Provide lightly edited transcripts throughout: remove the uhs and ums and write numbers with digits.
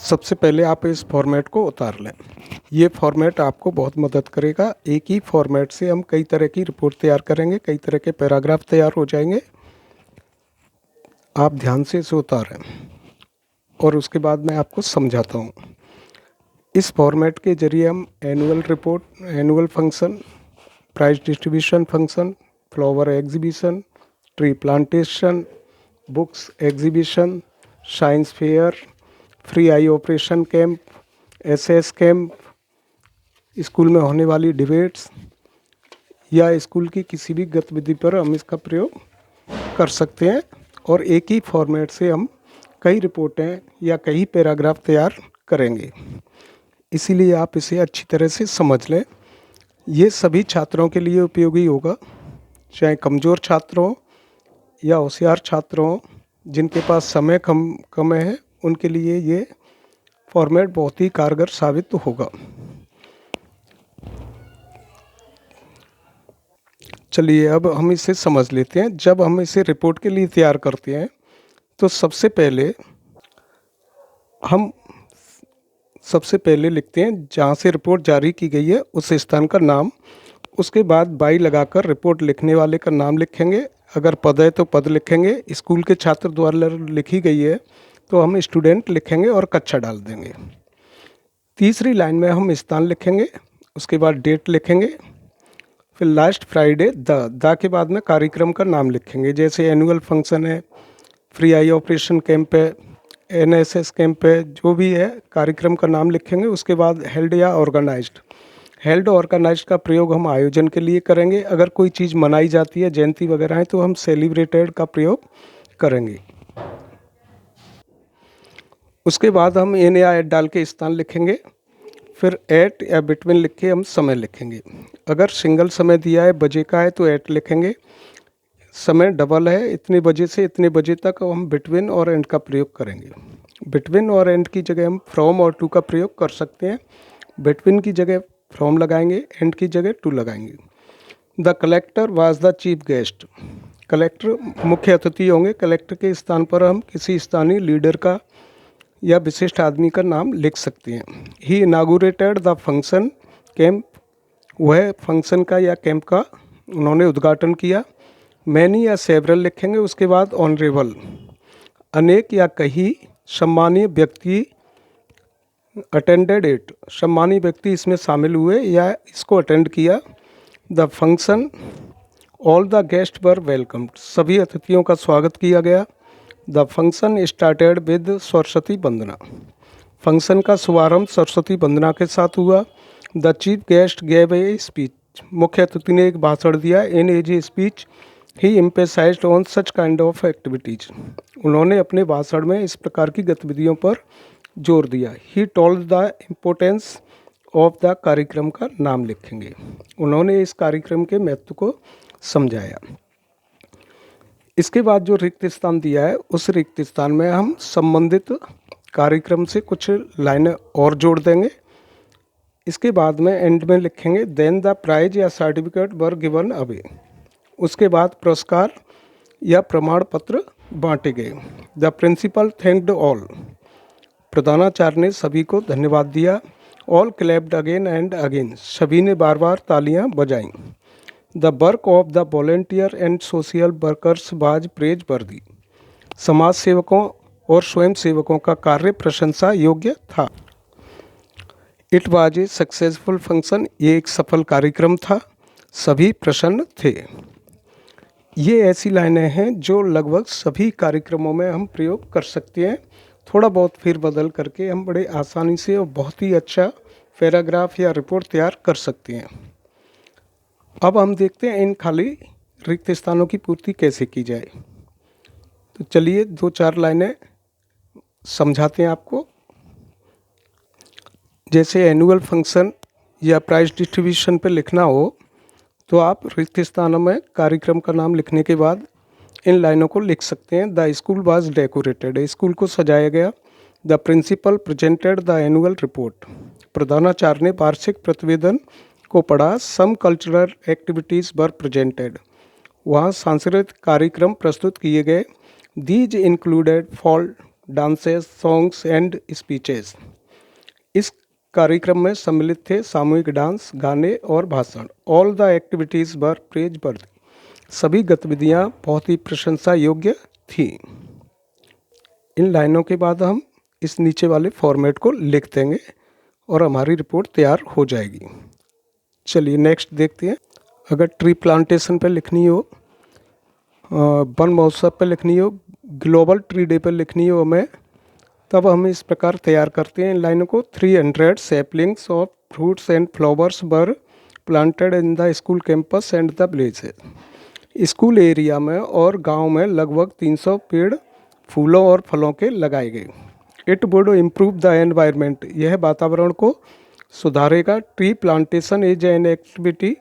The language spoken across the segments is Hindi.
सबसे पहले आप इस फॉर्मेट को उतार लें। ये फॉर्मेट आपको बहुत मदद करेगा। एक ही फॉर्मेट से हम कई तरह की रिपोर्ट तैयार करेंगे, कई तरह के पैराग्राफ तैयार हो जाएंगे। आप ध्यान से इसे उतारें और उसके बाद मैं आपको समझाता हूँ। इस फॉर्मेट के जरिए हम annual report, annual function, prize distribution function, flower exhibition, tree plantation, books exhibition, science fair, free eye operation camp, SS camp, school में होने वाली डिबेट्स या स्कूल की किसी भी गतिविधि पर हम इसका प्रयोग कर सकते हैं। और एक ही फॉर्मेट से हम कई रिपोर्टें या कई पैराग्राफ तैयार करेंगे। इसीलिए आप इसे अच्छी तरह से समझ लें। ये सभी छात्रों के लिए उपयोगी होगा, चाहे कमज़ोर छात्र हों या होशियार छात्र हों। जिनके पास समय कम है उनके लिए ये फॉर्मेट बहुत ही कारगर साबित होगा। चलिए अब हम इसे समझ लेते हैं। जब हम इसे रिपोर्ट के लिए तैयार करते हैं तो सबसे पहले लिखते हैं जहाँ से रिपोर्ट जारी की गई है उस स्थान का नाम। उसके बाद बाई लगाकर रिपोर्ट लिखने वाले का नाम लिखेंगे। अगर पद है तो पद लिखेंगे। स्कूल के छात्र द्वारा लिखी गई है तो हम स्टूडेंट लिखेंगे और कक्षा डाल देंगे। तीसरी लाइन में हम स्थान लिखेंगे, उसके बाद डेट लिखेंगे, फिर लास्ट फ्राइडे द के बाद में कार्यक्रम का नाम लिखेंगे। जैसे एनुअल फंक्शन है, फ्री आई ऑपरेशन कैंप है, एनएसएस कैंप है, जो भी है कार्यक्रम का नाम लिखेंगे। उसके बाद हेल्ड या ऑर्गेनाइज्ड। हेल्ड ऑर्गेनाइज्ड का प्रयोग हम आयोजन के लिए करेंगे। अगर कोई चीज़ मनाई जाती है, जयंती वगैरह है, तो हम सेलिब्रेटेड का प्रयोग करेंगे। उसके बाद हम इन या एट डाल के स्थान लिखेंगे। फिर एट या बिटवीन लिख के हम समय लिखेंगे। अगर सिंगल समय दिया है, बजे का है, तो एट लिखेंगे। समय डबल है, इतने बजे से इतने बजे तक, हम बिटवीन और एंड का प्रयोग करेंगे। बिटवीन और एंड की जगह हम फ्रॉम और टू का प्रयोग कर सकते हैं। बिटवीन की जगह फ्रॉम लगाएंगे, एंड की जगह टू लगाएंगे। The collector was the chief guest. Collector मुख्य अतिथि होंगे। कलेक्टर के स्थान पर हम किसी स्थानीय लीडर का या विशिष्ट आदमी का नाम लिख सकते हैं। ही इनागुरेटेड द फंक्शन कैंप। वह फंक्शन का या कैंप का उन्होंने उद्घाटन किया। मैनी या सेवरल लिखेंगे। उसके बाद ऑनरेबल, अनेक या कई सम्मानीय व्यक्ति, अटेंडेड इट, सम्मानीय व्यक्ति इसमें शामिल हुए या इसको अटेंड किया। The function, all the guest were welcomed, सभी अतिथियों का स्वागत किया गया। The function started with Saraswati Vandana, function का शुभारंभ सरस्वती वंदना के साथ हुआ। The chief guest gave a speech, मुख्य अतिथि ने एक भाषण दिया। In his a speech he emphasized on such kind of activities, उन्होंने अपने भाषण में इस प्रकार की गतिविधियों पर जोर दिया। He told the importance of the, कार्यक्रम का नाम लिखेंगे। उन्होंने इस कार्यक्रम के महत्व को समझाया। इसके बाद जो रिक्त स्थान दिया है उस रिक्त स्थान में हम संबंधित कार्यक्रम से कुछ लाइनें और जोड़ देंगे। इसके बाद में एंड में लिखेंगे देन द प्राइज या सर्टिफिकेट वर गिवन अवे, उसके बाद पुरस्कार या प्रमाण पत्र बांटे गए। द प्रिंसिपल थैंक्ड ऑल, प्रधानाचार्य ने सभी को धन्यवाद दिया। All clapped again and again, सभी ने बार बार तालियां बजाईं। The work of the volunteer and social workers was praise वर्दी, समाज सेवकों और स्वयं सेवकों का कार्य प्रशंसा योग्य था। It was a successful function, ये एक सफल कार्यक्रम था, सभी प्रसन्न थे। ये ऐसी लाइनें हैं जो लगभग सभी कार्यक्रमों में हम प्रयोग कर सकते हैं। थोड़ा बहुत फिर बदल करके हम बड़े आसानी से और बहुत ही अच्छा पैराग्राफ या रिपोर्ट तैयार कर सकते हैं। अब हम देखते हैं इन खाली रिक्त स्थानों की पूर्ति कैसे की जाए। तो चलिए 2-4 लाइनें समझाते हैं आपको। जैसे एनुअल फंक्शन या प्राइज डिस्ट्रीब्यूशन पे लिखना हो तो आप रिक्त स्थानों में कार्यक्रम का नाम लिखने के बाद इन लाइनों को लिख सकते हैं। The school was decorated, school को सजाया गया। The principal presented the annual report, प्रधानाचार्य ने वार्षिक प्रतिवेदन को पढ़ा। Some cultural activities were presented, वहाँ सांस्कृतिक कार्यक्रम प्रस्तुत किए गए। These included folk dances, songs and speeches. इस कार्यक्रम में सम्मिलित थे सामूहिक डांस, गाने और भाषण। All the activities were praise वर्दी। सभी गतिविधियां बहुत ही प्रशंसा योग्य थीं। इन लाइनों के बाद हम इस नीचे वाले फॉर्मेट को लिख देंगे और हमारी रिपोर्ट तैयार हो जाएगी। चलिए नेक्स्ट देखते हैं। अगर ट्री प्लांटेशन पर लिखनी हो, वन महोत्सव पर लिखनी हो, ग्लोबल ट्री डे पर लिखनी हो हमें, तब हम इस प्रकार तैयार करते हैं इन लाइनों को। 300 saplings of fruits and flowers were planted in the school campus and the villages. School area में और गांव में लगभग 300 पेड़ फूलों और फलों के लगाए गए। It would improve the environment. यह वातावरण को सुधारेगा। Tree plantation is an activity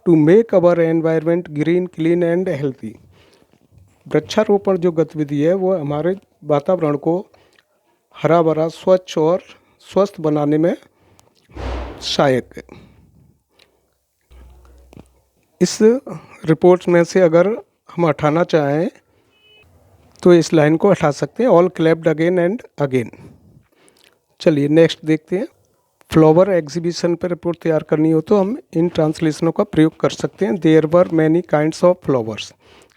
to make our environment green, clean and healthy. वृक्षारोपण जो गतिविधि है वो हमारे वातावरण को हरा भरा, स्वच्छ और स्वस्थ बनाने में सहायक है। इस रिपोर्ट में से अगर हम हटाना चाहें तो इस लाइन को हटा सकते हैं, all clapped again and again. चलिए नेक्स्ट देखते हैं। फ्लावर एग्जीबिशन पर रिपोर्ट तैयार करनी हो तो हम इन ट्रांसलेशनों का प्रयोग कर सकते हैं। There were many kinds of flowers.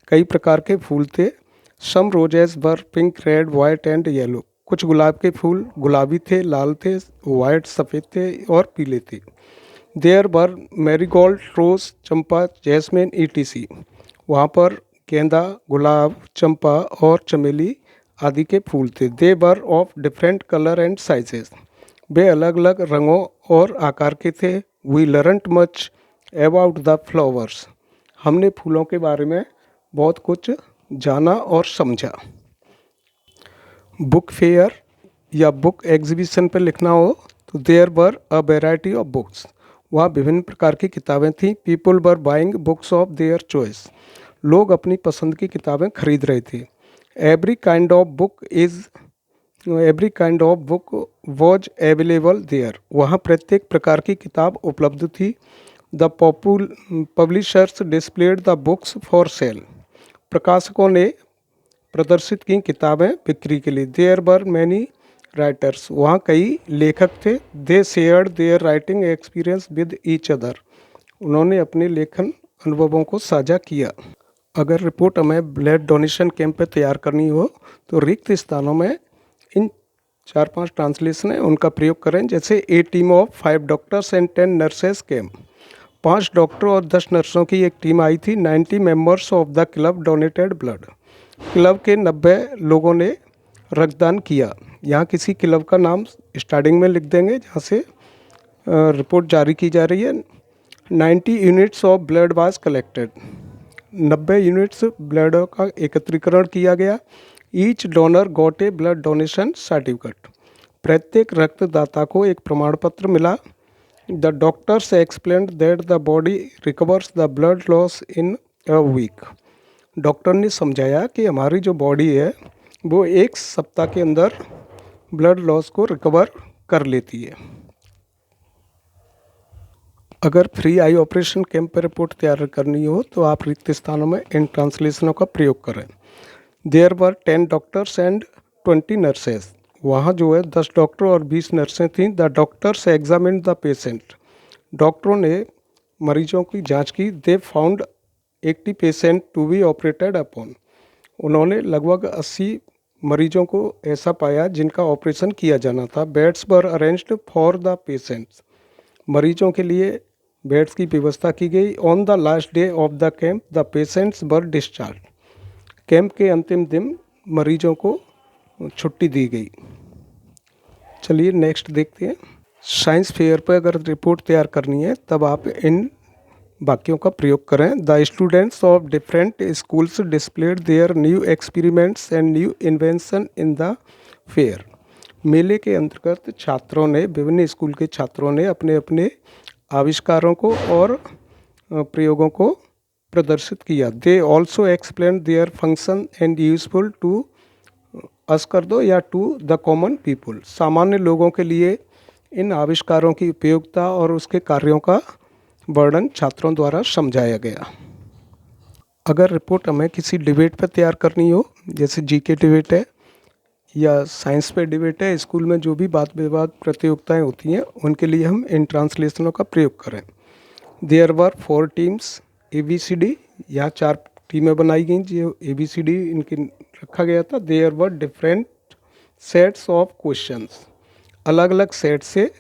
कई प्रकार के फूल थे। Some roses were pink, red, white and yellow. कुछ गुलाब के फूल गुलाबी थे, लाल थे, वाइट सफ़ेद थे और पीले थे। There were marigold, rose, champa, jasmine ETC। वहाँ पर गेंदा, गुलाब, चंपा और चमेली आदि के फूल थे। They were of different colour and sizes. वे अलग अलग रंगों और आकार के थे। We learnt much about the flowers. हमने फूलों के बारे में बहुत कुछ जाना और समझा। बुक फेयर या बुक एग्जीबिशन पर लिखना हो तो there were a variety of books. वहाँ विभिन्न प्रकार की किताबें थीं। People were buying books of their choice. लोग अपनी पसंद की किताबें खरीद रहे थे। Every kind of book was available there. वहाँ प्रत्येक प्रकार की किताब उपलब्ध थी। The publishers displayed the books for sale. प्रकाशकों ने प्रदर्शित की किताबें बिक्री के लिए। There were many writers. वहाँ कई लेखक थे। दे shared there writing experience with each other. उन्होंने अपने लेखन अनुभवों को साझा किया। अगर रिपोर्ट हमें ब्लड डोनेशन कैंप पर तैयार करनी हो तो रिक्त स्थानों में इन 4-5 ट्रांसलेशन है उनका प्रयोग करें। जैसे a team of 5 doctors and 10 nurses came. 5 डॉक्टरों और 10 नर्सों की एक टीम आई थी। 90 members of the club donated blood. Club के 90 लोगों ने रक्तदान किया। यहाँ किसी क्लब का नाम स्टार्टिंग में लिख देंगे जहाँ से रिपोर्ट जारी की जा रही है। 90 units of blood was collected. 90 units blood का एकत्रीकरण किया गया। Each donor got a blood donation certificate. प्रत्येक रक्तदाता को एक प्रमाण पत्र मिला। The doctors explained that the body recovers the blood loss in a week. Doctor ने समझाया कि हमारी जो बॉडी है वो एक सप्ताह के अंदर ब्लड लॉस को रिकवर कर लेती है। अगर फ्री आई ऑपरेशन कैंप पर रिपोर्ट तैयार करनी हो तो आप रिक्त स्थानों में इन ट्रांसलेशनों का प्रयोग करें। There were 10 doctors and 20 nurses. वहाँ जो है 10 डॉक्टर और 20 नर्सें थीं। The doctors examined the patient. डॉक्टरों ने मरीजों की जांच की। They found 80 patient to be operated upon. उन्होंने लगभग 80 मरीजों को ऐसा पाया जिनका ऑपरेशन किया जाना था। Beds were arranged for the patients. मरीजों के लिए बेड्स की व्यवस्था की गई। On the last day of the camp the patients were discharge. Camp के अंतिम दिन मरीजों को छुट्टी दी गई। चलिए नेक्स्ट देखते हैं। साइंस फेयर पर अगर रिपोर्ट तैयार करनी है तब आप इन वाक्यों का प्रयोग करें। The students of different schools displayed their new experiments and new invention in the fair. मेले के अंतर्गत छात्रों ने, विभिन्न स्कूल के छात्रों ने अपने अपने आविष्कारों को और प्रयोगों को प्रदर्शित किया। They also explain their function and useful to us कर दो या टू द कॉमन पीपुल। सामान्य लोगों के लिए इन आविष्कारों की उपयोगिता और उसके कार्यों का वर्णन छात्रों द्वारा समझाया गया। अगर रिपोर्ट हमें किसी डिबेट पर तैयार करनी हो, जैसे जीके डिबेट है या साइंस पे डिबेट है, स्कूल में जो भी वाद विवाद प्रतियोगिताएं होती हैं उनके लिए हम इन ट्रांसलेशनों का प्रयोग करें। देयर वर 4 टीम्स ABCD, यहाँ 4 टीमें बनाई गई जो ABCD इनकी रखा गया था। There were different sets of questions, अलग अलग सेट से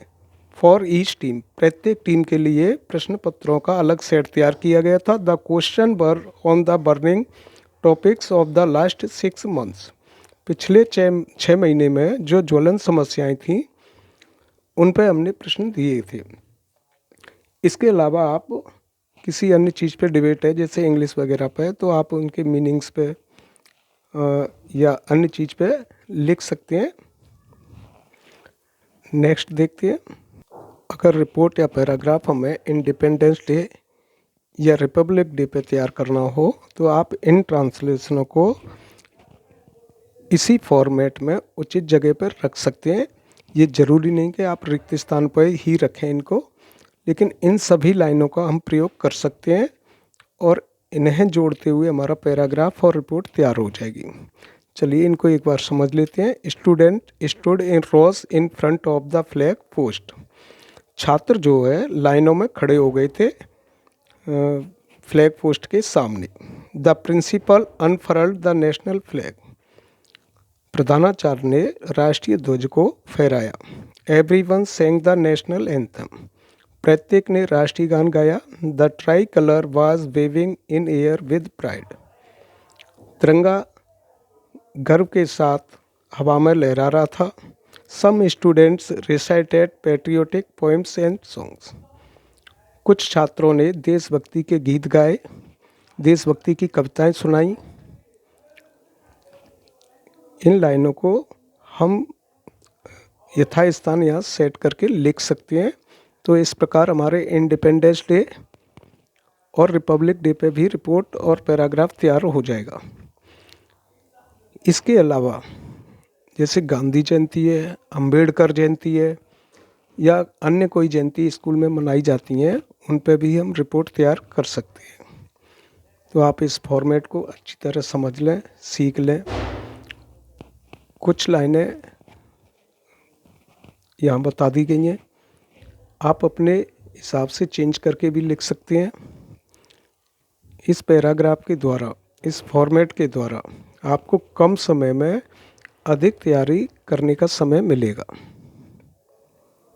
फॉर ईच टीम, प्रत्येक टीम के लिए प्रश्न पत्रों का अलग सेट तैयार किया गया था। The question were on the burning topics of the last 6 months, पिछले 6 महीने में जो ज्वलन समस्याएं थीं उन पर हमने प्रश्न दिए थे। इसके अलावा आप किसी अन्य चीज़ पे डिबेट है जैसे इंग्लिश वगैरह पे, तो आप उनके मीनिंग्स पे या अन्य चीज़ पे लिख सकते हैं। नेक्स्ट देखते हैं, अगर रिपोर्ट या पैराग्राफ हमें इंडिपेंडेंस डे या रिपब्लिक डे पे तैयार करना हो तो आप इन ट्रांसलेशनों को इसी फॉर्मेट में उचित जगह पर रख सकते हैं। ये ज़रूरी नहीं कि आप रिक्त स्थान पर ही रखें इनको, लेकिन इन सभी लाइनों का हम प्रयोग कर सकते हैं और इन्हें जोड़ते हुए हमारा पैराग्राफ और रिपोर्ट तैयार हो जाएगी। चलिए इनको एक बार समझ लेते हैं। Student stood in rows in front of the flag post, छात्र जो है लाइनों में खड़े हो गए थे फ्लैग पोस्ट के सामने। The principal unfurled the national flag, प्रधानाचार्य ने राष्ट्रीय ध्वज को फहराया। Everyone sang the national anthem, प्रत्येक ने राष्ट्रीय गान गाया। The tricolour was waving in air with pride, तिरंगा गर्व के साथ हवा में लहरा रहा था। Some students recited patriotic poems and songs, कुछ छात्रों ने देशभक्ति के गीत गाए, देशभक्ति की कविताएं सुनाई। इन लाइनों को हम यथास्थान यहाँ सेट करके लिख सकते हैं। तो इस प्रकार हमारे इंडिपेंडेंस डे और रिपब्लिक डे पे भी रिपोर्ट और पैराग्राफ तैयार हो जाएगा। इसके अलावा जैसे गांधी जयंती है, अंबेडकर जयंती है या अन्य कोई जयंती स्कूल में मनाई जाती हैं, उन पे भी हम रिपोर्ट तैयार कर सकते हैं। तो आप इस फॉर्मेट को अच्छी तरह समझ लें, सीख लें। कुछ लाइनें यहाँ बता दी गई हैं, आप अपने हिसाब से चेंज करके भी लिख सकते हैं। इस पैराग्राफ के द्वारा, इस फॉर्मेट के द्वारा आपको कम समय में अधिक तैयारी करने का समय मिलेगा।